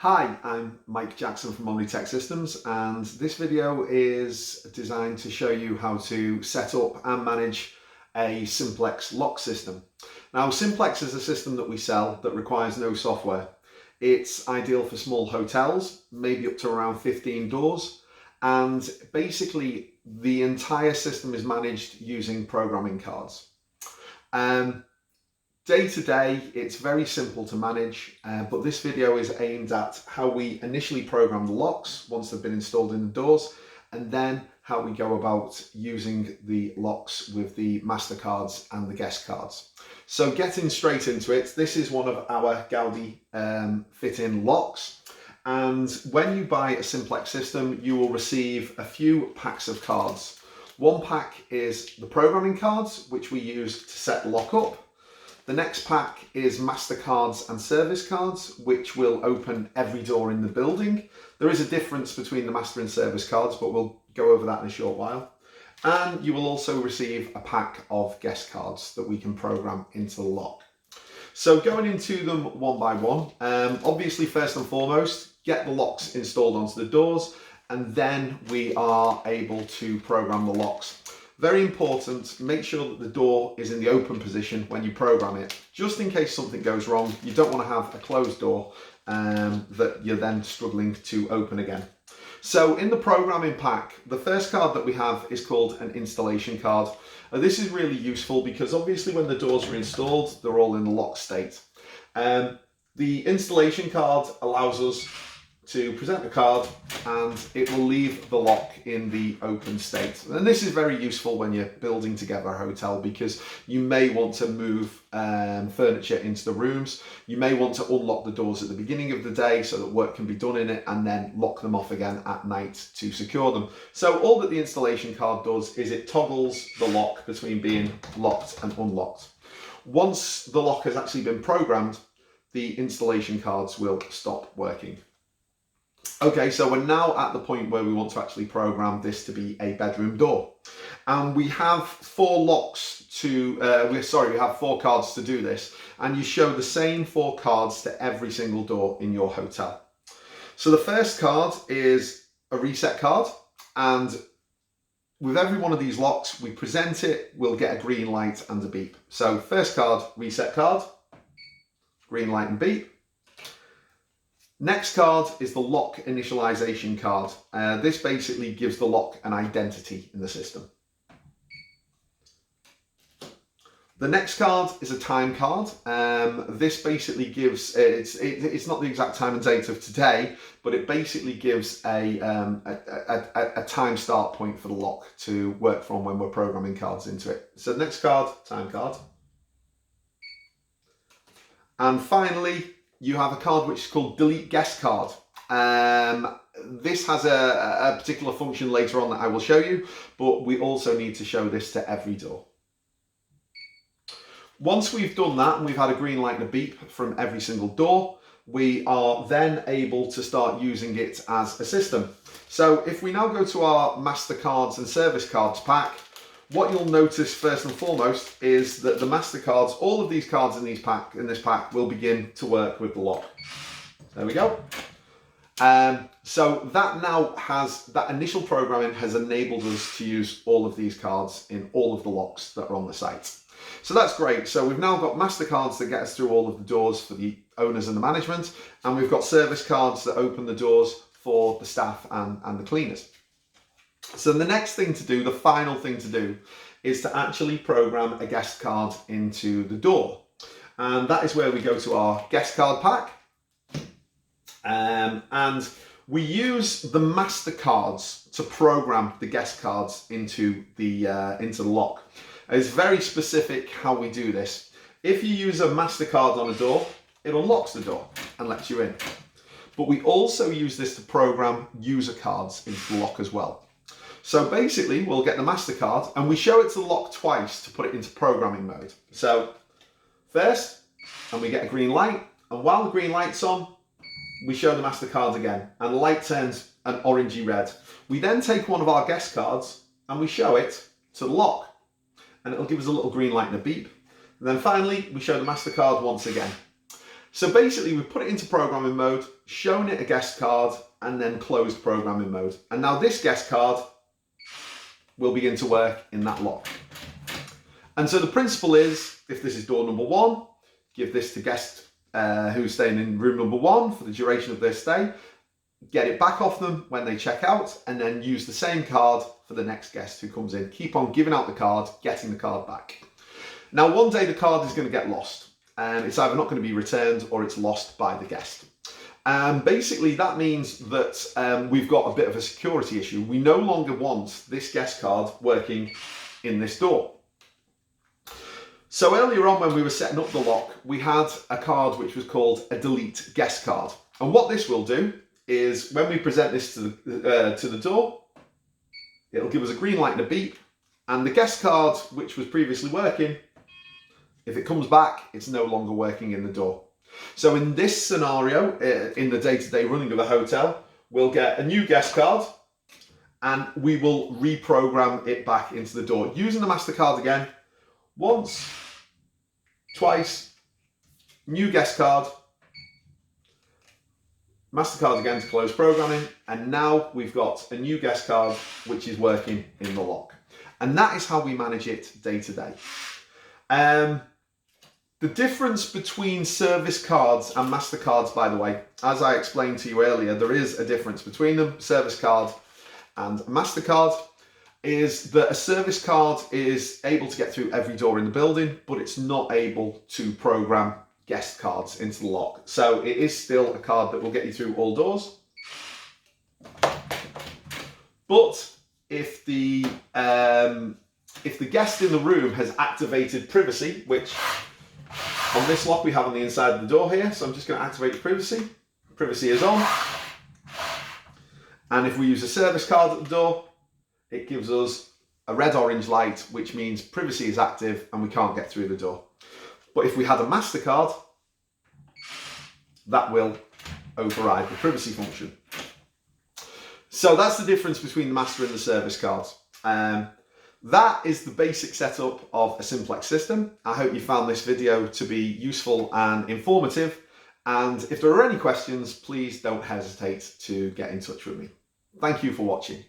Hi, I'm Mike Jackson from Omnitech Systems, and this video is designed to show you how to set up and manage a SIMPLEX lock system. Now, SIMPLEX is a system that we sell that requires no software. It's ideal for small hotels, maybe up to around 15 doors, and basically the entire system is managed using programming cards. Day to day, it's very simple to manage, but this video is aimed at how we initially program the locks once they've been installed in the doors, and then how we go about using the locks with the MasterCards and the guest cards. So getting straight into it, this is one of our Gaudi fit-in locks. And when you buy a SIMPLEX system, you will receive a few packs of cards. One pack is the programming cards, which we use to set the lock up. The next pack is MasterCards and service cards, which will open every door in the building. There is a difference between the Master and service cards, but we'll go over that in a short while. And you will also receive a pack of guest cards that we can program into the lock. So going into them one by one, obviously first and foremost, get the locks installed onto the doors, and then we are able to program the locks. Very important, make sure that the door is in the open position when you program it, just in case something goes wrong. You don't want to have a closed door that you're then struggling to open again. So in the programming pack, the first card that we have is called an installation card. This is really useful because obviously when the doors are installed, they're all in the lock state. The installation card allows us to present the card and it will leave the lock in the open state. And this is very useful when you're building together a hotel because you may want to move furniture into the rooms. You may want to unlock the doors at the beginning of the day so that work can be done in it and then lock them off again at night to secure them. So all that the installation card does is it toggles the lock between being locked and unlocked. Once the lock has actually been programmed, the installation cards will stop working. Okay, so we're now at the point where we want to actually program this to be a bedroom door. And we have four locks to, we have four cards to do this. And you show the same four cards to every single door in your hotel. So the first card is a reset card. And with every one of these locks, we present it, we'll get a green light and a beep. So first card, reset card, green light and beep. Next card is the lock initialization card. This basically gives the lock an identity in the system. The next card is a time card. This basically gives, it's not the exact time and date of today, but it basically gives a time start point for the lock to work from when we're programming cards into it. So next card, time card. And finally, you have a card which is called delete guest card. This has a particular function later on that I will show you, but we also need to show this to every door. Once we've done that and we've had a green light and a beep from every single door, we are then able to start using it as a system. So if we now go to our MasterCards and Service Cards pack, what you'll notice first and foremost is that the MasterCards, all of these cards in this pack will begin to work with the lock. There we go. So that now has, that initial programming has enabled us to use all of these cards in all of the locks that are on the site. So that's great. So we've now got MasterCards that get us through all of the doors for the owners and the management, and we've got service cards that open the doors for the staff and the cleaners. So the next thing to do, the final thing to do, is to actually program a guest card into the door. And that is where we go to our guest card pack. And we use the MasterCards to program the guest cards into the lock. It's very specific how we do this. If you use a MasterCard on a door, it unlocks the door and lets you in. But we also use this to program user cards into the lock as well. So basically, we'll get the MasterCard and we show it to the lock twice to put it into programming mode. So first, and we get a green light, and while the green light's on, we show the MasterCard again, and the light turns an orangey red. We then take one of our guest cards and we show it to the lock, and it'll give us a little green light and a beep. And then finally, we show the MasterCard once again. So basically we've put it into programming mode, shown it a guest card, and then closed programming mode. And now this guest card will begin to work in that lock. And so the principle is, if this is door number 1, give this to guest who's staying in room number 1 for the duration of their stay, get it back off them when they check out, and then use the same card for the next guest who comes in. Keep on giving out the card, getting the card back. Now one day the card is going to get lost. It's either not going to be returned or it's lost by the guest. Basically that means that we've got a bit of a security issue. We no longer want this guest card working in this door. So earlier on when we were setting up the lock, we had a card which was called a delete guest card. And what this will do is when we present this to the door, it'll give us a green light and a beep, and the guest card which was previously working, if it comes back, it's no longer working in the door. So in this scenario, in the day-to-day running of a hotel, we'll get a new guest card and we will reprogram it back into the door using the MasterCard again. Once, twice, new guest card, MasterCard again to close programming, and now we've got a new guest card which is working in the lock. And that is how we manage it day to day. The difference between service cards and MasterCards, by the way, as I explained to you earlier, there is a difference between them, service card and a MasterCard, is that a service card is able to get through every door in the building, but it's not able to program guest cards into the lock. So it is still a card that will get you through all doors. But if the guest in the room has activated privacy, which on this lock we have on the inside of the door here, so I'm just going to activate privacy. Privacy is on. And if we use a service card at the door, it gives us a red-orange light, which means privacy is active and we can't get through the door. But if we had a MasterCard, that will override the privacy function. So that's the difference between the Master and the service cards. That is the basic setup of a Simplex system. I hope you found this video to be useful and informative. And if there are any questions, please don't hesitate to get in touch with me. Thank you for watching.